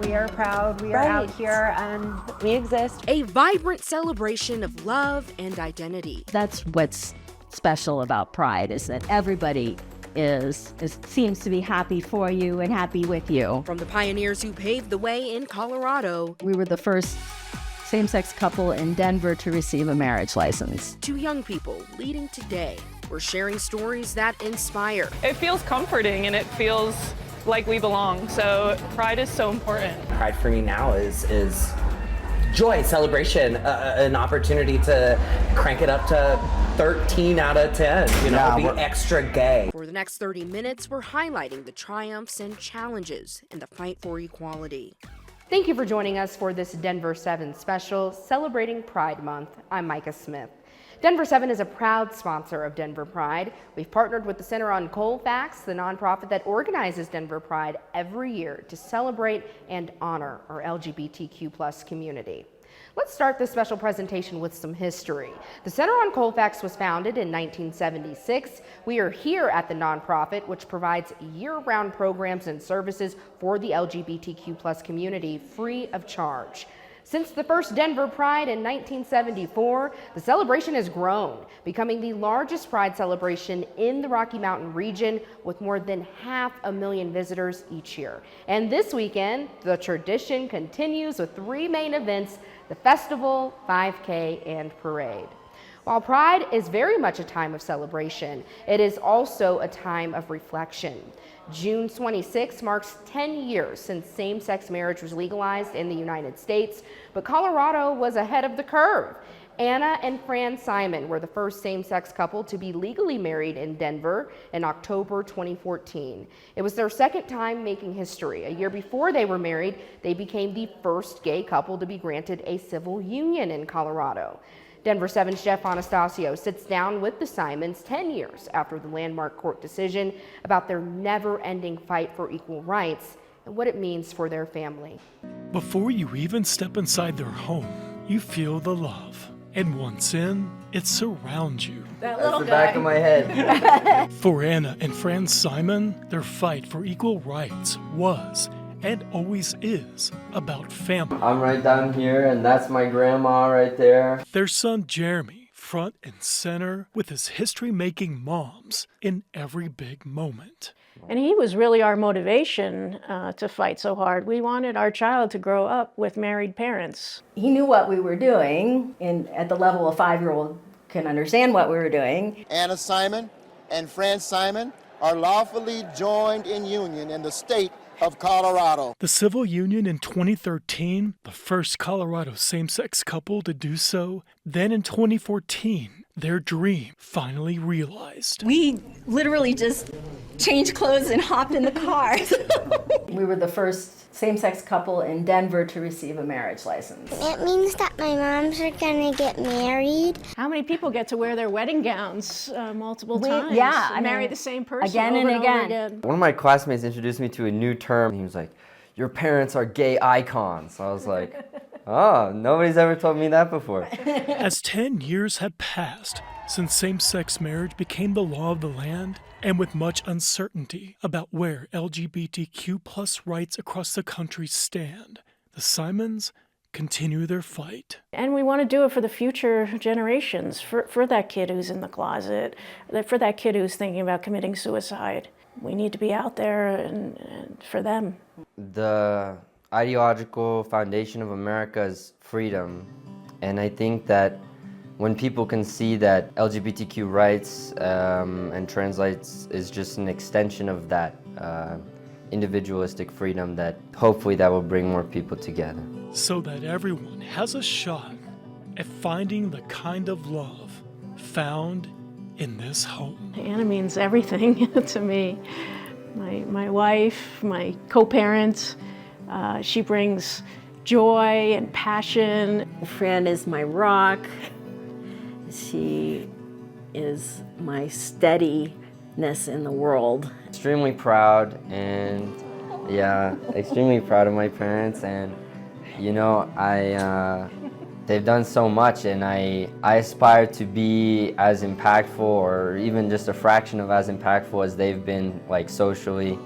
We are proud, we are out here, and we exist. A vibrant celebration of love and identity. That's what's special about Pride, is that everybody seems to be happy for you and happy with you. From the pioneers who paved the way in Colorado. We were the first same-sex couple in Denver to receive a marriage license. To young people leading today. We're sharing stories that inspire. It feels comforting and it feels like we belong. So Pride is so important. Pride for me now is joy, celebration, an opportunity to crank it up to 13 out of 10, be extra gay. For the next 30 minutes, we're highlighting the triumphs and challenges in the fight for equality. Thank you for joining us for this Denver 7 special celebrating Pride Month. I'm Micah Smith. Denver 7 is a proud sponsor of Denver Pride. We've partnered with the Center on Colfax, the nonprofit that organizes Denver Pride every year to celebrate and honor our LGBTQ+ community. Let's start this special presentation with some history. The Center on Colfax was founded in 1976. We are here at the nonprofit, which provides year-round programs and services for the LGBTQ+ community free of charge. Since the first Denver Pride in 1974, the celebration has grown, becoming the largest Pride celebration in the Rocky Mountain region with more than 500,000 visitors each year. And this weekend, the tradition continues with 3 main events: the festival, 5K, and parade. While Pride is very much a time of celebration, it is also a time of reflection. June 26 marks 10 years since same-sex marriage was legalized in the United States, but Colorado was ahead of the curve. Anna and Fran Simon were the first same-sex couple to be legally married in Denver in October 2014. It was their second time making history. A year before they were married, they became the first gay couple to be granted a civil union in Colorado. Denver 7's Jeff Anastasio sits down with the Simons 10 years after the landmark court decision about their never-ending fight for equal rights and what it means for their family. Before you even step inside their home, you feel the love. And once in, it surrounds you. That's the back of my head. For Anna and Fran Simon, their fight for equal rights was and always is about family. I'm right down here, and that's my grandma right there. Their son Jeremy, front and center, with his history-making moms in every big moment. And he was really our motivation to fight so hard. We wanted our child to grow up with married parents. He knew what we were doing, and at the level a 5-year-old can understand what we were doing. Anna Simon and Fran Simon are lawfully joined in union in the state of Colorado. The civil union in 2013, the first Colorado same-sex couple to do so. Then in 2014, their dream finally realized. We literally just changed clothes and hopped in the car. We were the first same-sex couple in Denver to receive a marriage license. It means that my moms are gonna get married. How many people get to wear their wedding gowns multiple times? Yeah, and marry the same person again over and over again. One of my classmates introduced me to a new term. He was like, "Your parents are gay icons." I was like, oh, nobody's ever told me that before. As 10 years had passed since same-sex marriage became the law of the land, and with much uncertainty about where LGBTQ+ rights across the country stand, the Simons continue their fight. And we want to do it for the future generations, for that kid who's in the closet, for that kid who's thinking about committing suicide. We need to be out there and for them. The ideological foundation of America is freedom, and I think that when people can see that LGBTQ rights and trans rights is just an extension of that individualistic freedom, that hopefully that will bring more people together. So that everyone has a shot at finding the kind of love found in this home. Anna means everything to me. My wife, my co-parent, she brings joy and passion. Fran is my rock. She is my steadiness in the world. Extremely proud, and extremely proud of my parents, and they've done so much, and I aspire to be as impactful, or even just a fraction of as impactful as they've been, like, socially.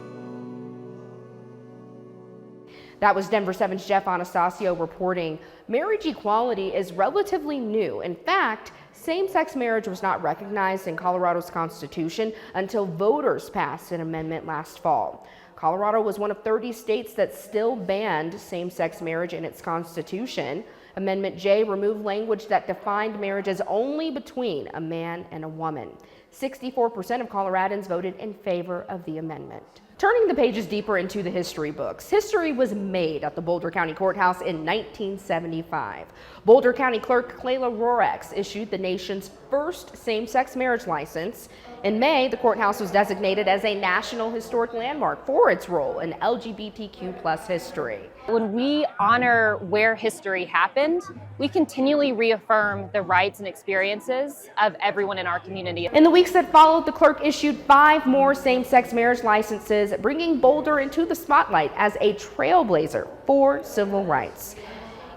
That was Denver 7's Jeff Anastasio reporting marriage equality is relatively new. In fact, same-sex marriage was not recognized in Colorado's Constitution until voters passed an amendment last fall. Colorado was one of 30 states that still banned same-sex marriage in its constitution. Amendment J removed language that defined marriage as only between a man and a woman. 64% of Coloradans voted in favor of the amendment. Turning the pages deeper into the history books, history was made at the Boulder County Courthouse in 1975. Boulder County Clerk Clayla Rorex issued the nation's first same-sex marriage license. In May, the courthouse was designated as a National Historic Landmark for its role in LGBTQ+ history. When we honor where history happened, we continually reaffirm the rights and experiences of everyone in our community. In the weeks that followed, the clerk issued 5 more same-sex marriage licenses, bringing Boulder into the spotlight as a trailblazer for civil rights.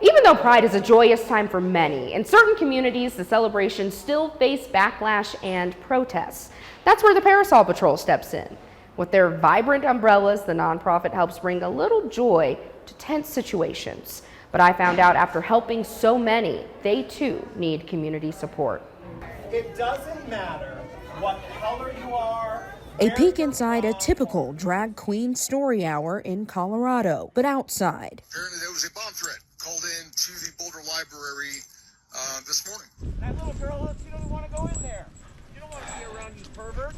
Even though Pride is a joyous time for many, in certain communities, the celebrations still face backlash and protests. That's where the Parasol Patrol steps in. With their vibrant umbrellas, the nonprofit helps bring a little joy to tense situations. But I found out after helping so many, they too need community support. It doesn't matter what color you are. A peek inside a typical drag queen story hour in Colorado, but outside. Apparently there was a bomb threat called in to the Boulder Library this morning. That little girl, she doesn't want to go in there. You don't want to be around these perverts.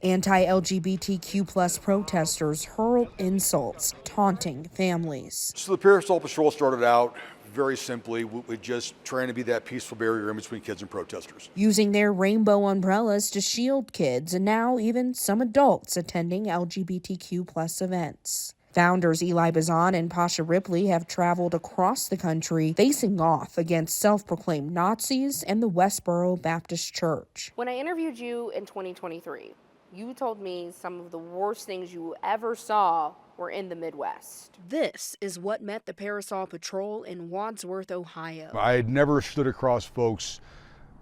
Anti-LGBTQ+ protesters hurl insults, taunting families. So the Parasol Patrol started out very simply with just trying to be that peaceful barrier in between kids and protesters. Using their rainbow umbrellas to shield kids and now even some adults attending LGBTQ+ events. Founders Eli Bazan and Pasha Ripley have traveled across the country facing off against self-proclaimed Nazis and the Westboro Baptist Church. When I interviewed you in 2023, you told me some of the worst things you ever saw were in the Midwest. This is what met the Parasol Patrol in Wadsworth, Ohio. I had never stood across folks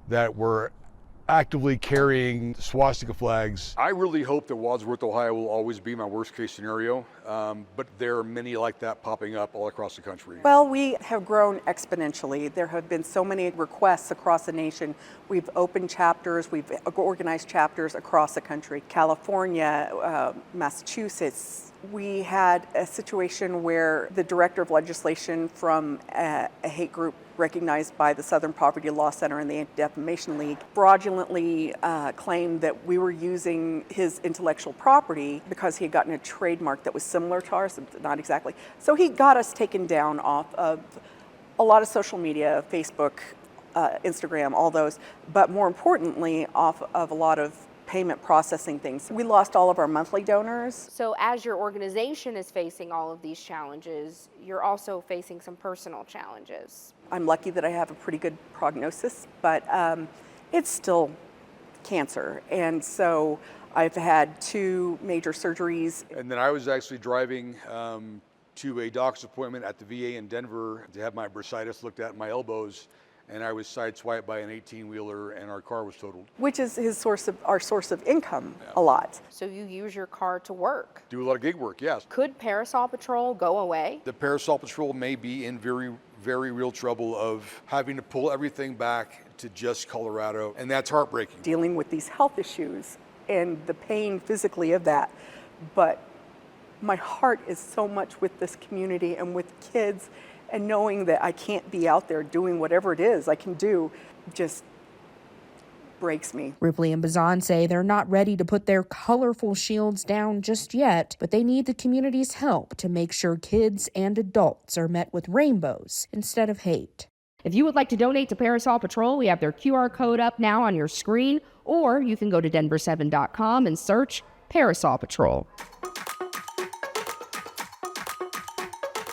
that were actively carrying swastika flags. I really hope that Wadsworth, Ohio will always be my worst case scenario, but there are many like that popping up all across the country. Well, we have grown exponentially. There have been so many requests across the nation. We've opened chapters, we've organized chapters across the country. California, Massachusetts. We had a situation where the director of legislation from a hate group recognized by the Southern Poverty Law Center and the Anti-Defamation League fraudulently claimed that we were using his intellectual property because he had gotten a trademark that was similar to ours, not exactly. So he got us taken down off of a lot of social media, Facebook, Instagram, all those, but more importantly, off of a lot of payment processing things. We lost all of our monthly donors. So as your organization is facing all of these challenges, you're also facing some personal challenges. I'm lucky that I have a pretty good prognosis, but it's still cancer. And so I've had 2 major surgeries. And then I was actually driving to a doctor's appointment at the VA in Denver to have my bursitis looked at in my elbows. And I was sideswiped by an 18-wheeler and our car was totaled. Which is our source of income a lot. So you use your car to work? Do a lot of gig work, yes. Could Parasol Patrol go away? The Parasol Patrol may be in very, very real trouble of having to pull everything back to just Colorado, and that's heartbreaking. Dealing with these health issues and the pain physically of that, but my heart is so much with this community and with kids. And knowing that I can't be out there doing whatever it is I can do just breaks me. Ripley and Bazan say they're not ready to put their colorful shields down just yet, but they need the community's help to make sure kids and adults are met with rainbows instead of hate. If you would like to donate to Parasol Patrol, we have their QR code up now on your screen, or you can go to denver7.com and search Parasol Patrol.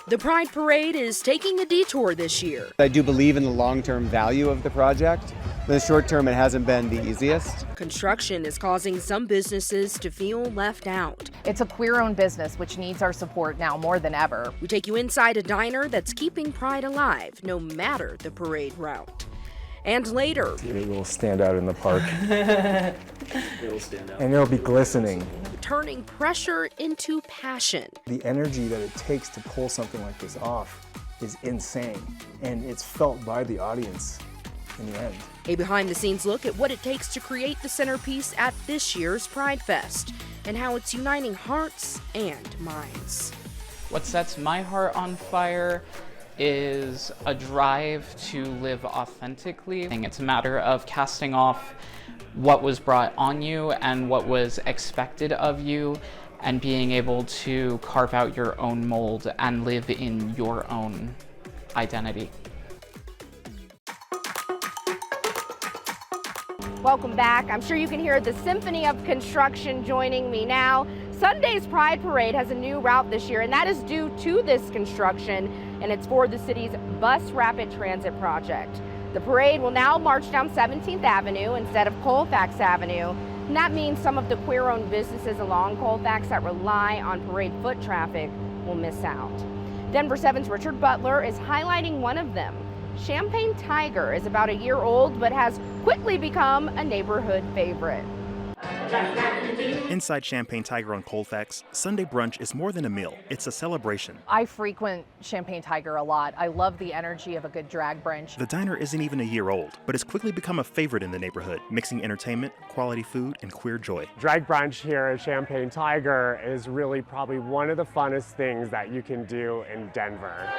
The Pride Parade is taking a detour this year. I do believe in the long-term value of the project. In the short term, it hasn't been the easiest. Construction is causing some businesses to feel left out. It's a queer-owned business, which needs our support now more than ever. We take you inside a diner that's keeping Pride alive, no matter the parade route. And later, it will stand out in the park. It'll stand out. And it'll be glistening. turning pressure into passion. The energy that it takes to pull something like this off is insane, and it's felt by the audience in the end. A behind-the-scenes look at what it takes to create the centerpiece at this year's Pride Fest, and how it's uniting hearts and minds. What sets my heart on fire is a drive to live authentically. I think it's a matter of casting off what was brought on you and what was expected of you, and being able to carve out your own mold and live in your own identity. Welcome back. I'm sure you can hear the symphony of construction joining me now. Sunday's Pride Parade has a new route this year, and that is due to this construction, and it's for the city's Bus Rapid Transit project. The parade will now march down 17th Avenue instead of Colfax Avenue, and that means some of the queer-owned businesses along Colfax that rely on parade foot traffic will miss out. Denver 7's Richard Butler is highlighting one of them. Champagne Tiger is about a year old, but has quickly become a neighborhood favorite. Inside Champagne Tiger on Colfax, Sunday brunch is more than a meal, it's a celebration. I frequent Champagne Tiger a lot. I love the energy of a good drag brunch. The diner isn't even a year old, but has quickly become a favorite in the neighborhood, mixing entertainment, quality food, and queer joy. Drag brunch here at Champagne Tiger is really probably one of the funnest things that you can do in Denver.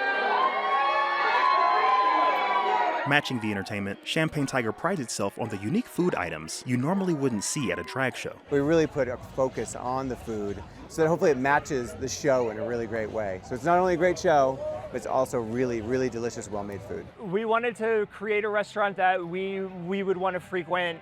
Matching the entertainment, Champagne Tiger prides itself on the unique food items you normally wouldn't see at a drag show. We really put a focus on the food so that hopefully it matches the show in a really great way. So it's not only a great show, but it's also really, really delicious, well-made food. We wanted to create a restaurant that we would want to frequent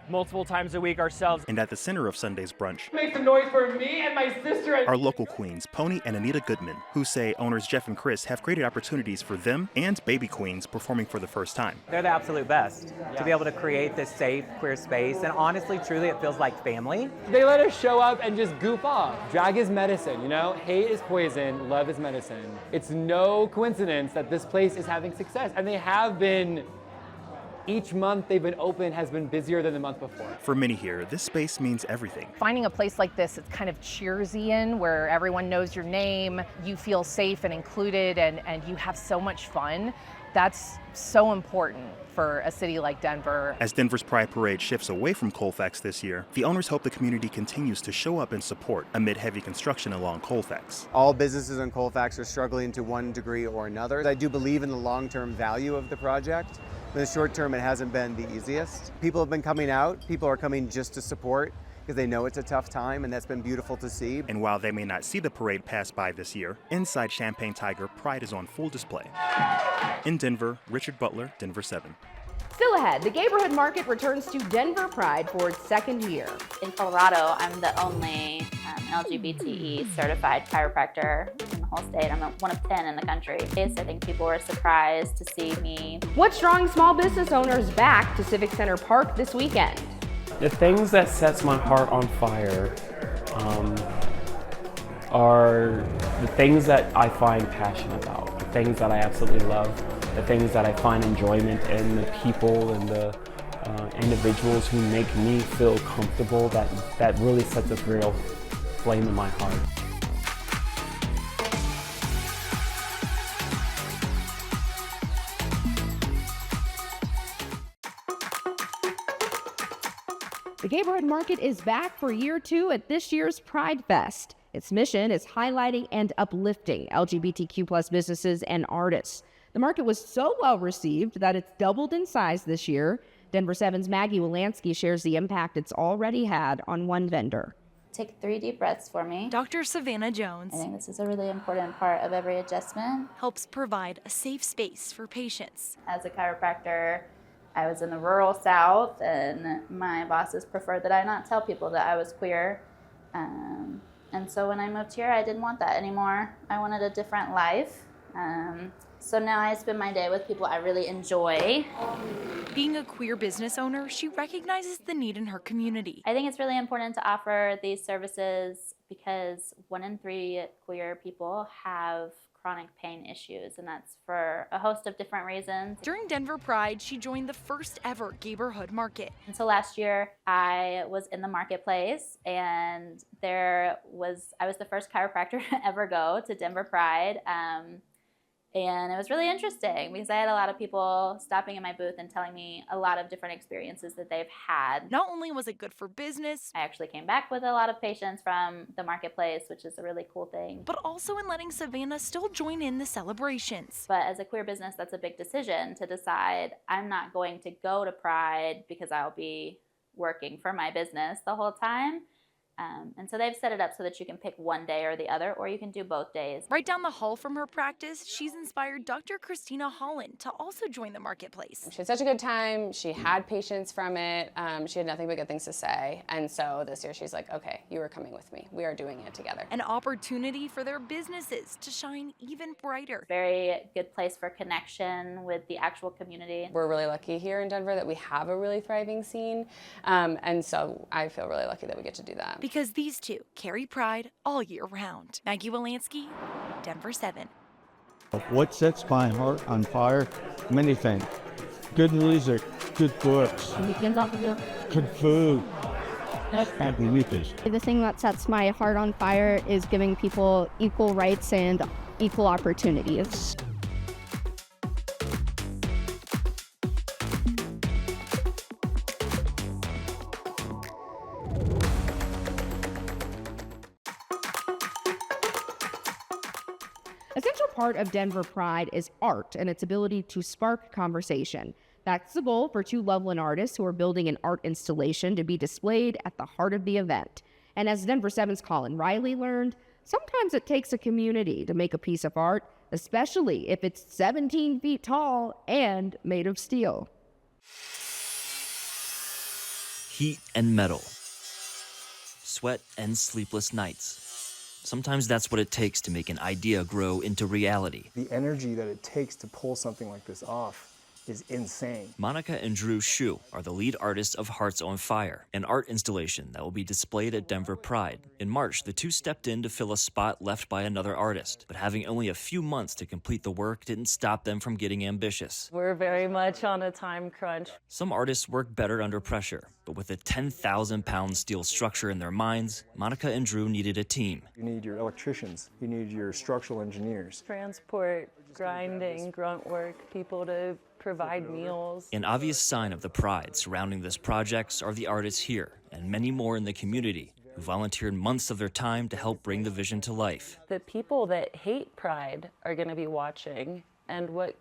multiple times a week ourselves. And at the center of Sunday's brunch, Make some noise for me and my sister. are local queens, Pony and Anita Goodman, who say owners Jeff and Chris have created opportunities for them and baby queens performing for the first time. They're the absolute best to be able to create this safe, queer space, and honestly, truly, it feels like family. They let us show up and just goof off. Drag is medicine, you know? Hate is poison, love is medicine. It's no coincidence that this place is having success, and they have been. Each month they've been open has been busier than the month before. For many here, this space means everything. Finding a place like this, it's kind of cheersy where everyone knows your name, you feel safe and included, and you have so much fun. That's so important for a city like Denver. As Denver's Pride Parade shifts away from Colfax this year, the owners hope the community continues to show up and support amid heavy construction along Colfax. All businesses in Colfax are struggling to one degree or another. I do believe in the long-term value of the project. In the short term, it hasn't been the easiest. People have been coming out. People are coming just to support because they know it's a tough time, and that's been beautiful to see. And while they may not see the parade pass by this year, inside Champagne Tiger, Pride is on full display. In Denver, Richard Butler, Denver 7. Still ahead, the Neighborhood Market returns to Denver Pride for its second year. In Colorado, I'm the only LGBTE certified chiropractor in the whole state. I'm one of 10 in the country. I think people were surprised to see me. What's drawing small business owners back to Civic Center Park this weekend? The things that sets my heart on fire are the things that I find passion about, the things that I absolutely love, the things that I find enjoyment in, the people and the individuals who make me feel comfortable. That really sets a real flame in my heart. The Neighborhood Market is back for year 2 at this year's Pride Fest. Its mission is highlighting and uplifting LGBTQ+ businesses and artists. The market was so well received that it's doubled in size this year. Denver 7's Maggie Wolanski shares the impact it's already had on one vendor. Take 3 deep breaths for me. Dr. Savannah Jones. I think this is a really important part of every adjustment. Helps provide a safe space for patients. As a chiropractor, I was in the rural South, and my bosses preferred that I not tell people that I was queer. And so when I moved here, I didn't want that anymore. I wanted a different life. So now I spend my day with people I really enjoy. Being a queer business owner, she recognizes the need in her community. I think it's really important to offer these services because 1 in 3 queer people have chronic pain issues, and that's for a host of different reasons. During Denver Pride, she joined the first ever Neighborhood Market. And so last year I was in the marketplace, and I was the first chiropractor to ever go to Denver Pride. And it was really interesting because I had a lot of people stopping in my booth and telling me a lot of different experiences that they've had. Not only was it good for business, I actually came back with a lot of patients from the marketplace, which is a really cool thing. but also in letting Savannah still join in the celebrations. But as a queer business, that's a big decision to decide I'm not going to go to Pride because I'll be working for my business the whole time. And so they've set it up so that you can pick one day or the other, or you can do both days. Right down the hall from her practice, she's inspired Dr. Christina Holland to also join the marketplace. She had such a good time. She had patients from it. She had nothing but good things to say. And so this year she's like, okay, you are coming with me. We are doing it together. An opportunity for their businesses to shine even brighter. Very good place for connection with the actual community. We're really lucky here in Denver that we have a really thriving scene. And so I feel really lucky that we get to do that. Because these two carry pride all year round. Maggie Wolanski, Denver 7. What sets my heart on fire? Many things. Good music, good books, good food. The thing that sets my heart on fire is giving people equal rights and equal opportunities. A central part of Denver Pride is art and its ability to spark conversation. That's the goal for two Loveland artists who are building an art installation to be displayed at the heart of the event. And as Denver 7's Colin Riley learned, sometimes it takes a community to make a piece of art, especially if it's 17 feet tall and made of steel. Heat and metal. Sweat and sleepless nights. Sometimes that's what it takes to make an idea grow into reality. The energy that it takes to pull something like this off is insane. Monica and Drew Shu are the lead artists of Hearts on Fire, an art installation that will be displayed at Denver Pride. In March, the two stepped in to fill a spot left by another artist, but having only a few months to complete the work didn't stop them from getting ambitious. We're very much on a time crunch. Some artists work better under pressure, but with a 10,000-pound steel structure in their minds, Monica and Drew needed a team. You need your electricians, you need your structural engineers. Transport, grinding, grunt work, people to provide meals. An obvious sign of the pride surrounding this project are the artists here and many more in the community who volunteered months of their time to help bring the vision to life. The people that hate pride are going to be watching, and what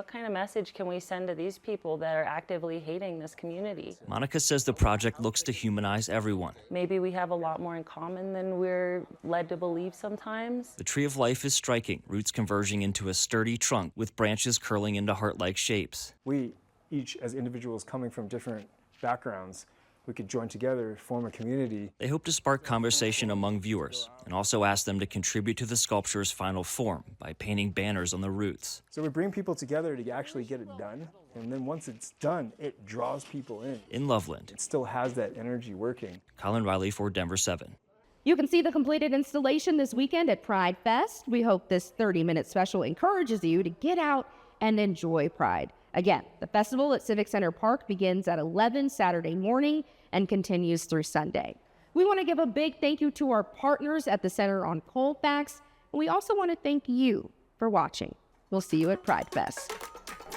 kind of message can we send to these people that are actively hating this community? Monica says the project looks to humanize everyone. Maybe we have a lot more in common than we're led to believe sometimes. The tree of life is striking, roots converging into a sturdy trunk with branches curling into heart-like shapes. We, each as individuals coming from different backgrounds, we could join together, form a community. They hope to spark conversation among viewers and also ask them to contribute to the sculpture's final form by painting banners on the roots. So we bring people together to actually get it done, and then once it's done, it draws people in. In Loveland, it still has that energy working. Colin Riley for Denver 7. You can see the completed installation this weekend at Pride Fest. We hope this 30-minute special encourages you to get out and enjoy Pride. Again, the festival at Civic Center Park begins at 11 Saturday morning and continues through Sunday. We want to give a big thank you to our partners at the Center on Colfax, and we also want to thank you for watching. We'll see you at Pride Fest.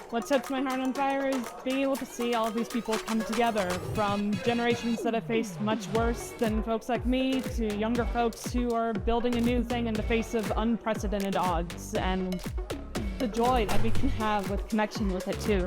What sets my heart on fire is being able to see all of these people come together, from generations that have faced much worse than folks like me to younger folks who are building a new thing in the face of unprecedented odds, and the joy that we can have with connection with it too.